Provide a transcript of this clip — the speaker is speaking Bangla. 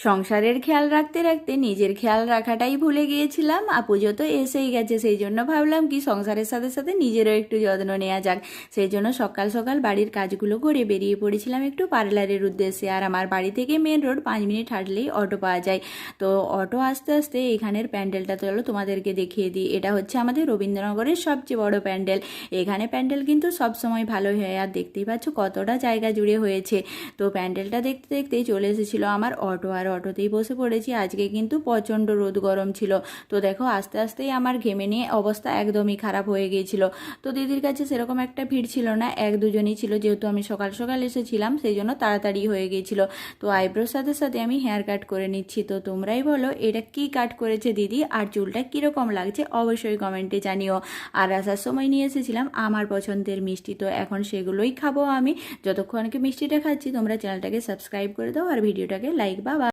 সংসারের খেয়াল রাখতে রাখতে নিজের খেয়াল রাখাটাই ভুলে গিয়েছিলাম। পুজো তো এসেই গেছে, সেই জন্য ভাবলাম কি সংসারের সাথে সাথে নিজেরও একটু যত্ন নেওয়া যাক। সেই জন্য সকাল সকাল বাড়ির কাজগুলো করে বেরিয়ে পড়েছিলাম একটু পার্লারের উদ্দেশ্যে। আর আমার বাড়ি থেকে মেন রোড 5 মিনিট হাঁটলেই অটো পাওয়া যায়। তো অটো আসতে আসতে এখানের প্যান্ডেলটা চলো তোমাদেরকে দেখিয়ে দিই। এটা হচ্ছে আমাদের রবীন্দ্রনগরের সবচেয়ে বড় প্যান্ডেল। এখানে প্যান্ডেল কিন্তু সবসময় ভালো হয়, আর দেখতেই পাচ্ছ কতটা জায়গা জুড়ে হয়েছে। তো প্যান্ডেলটা দেখতে দেখতেই চলে এসেছিলো আমার অটো, আর অটোতেই বসে পড়েছি। আজকে কিন্তু প্রচণ্ড রোদ গরম ছিল। তো দেখো আস্তে আস্তেই আমার ঘেমে নিয়ে অবস্থা একদমই খারাপ হয়ে গিয়েছিল। তো দিদির কাছে সেরকম একটা ভিড় ছিল না, 1-2জনই ছিল, যেহেতু আমি সকাল সকাল এসেছিলাম সেই জন্য তাড়াতাড়ি হয়ে গিয়েছিল। তো আইব্রোর সাথে সাথে আমি হেয়ার কাট করে নিচ্ছি। তো তোমরাই বলো এটা কি কাট করেছে দিদি, আর চুলটা কীরকম লাগছে অবশ্যই কমেন্টে জানিও। আর আসার সময় নিয়ে এসেছিলাম আমার পছন্দের মিষ্টি, তো এখন সেগুলোই খাবো আমি। যতক্ষণ কি মিষ্টিটা খাচ্ছি তোমরা চ্যানেলটাকে সাবস্ক্রাইব করে দাও আর ভিডিওটাকে লাইক বা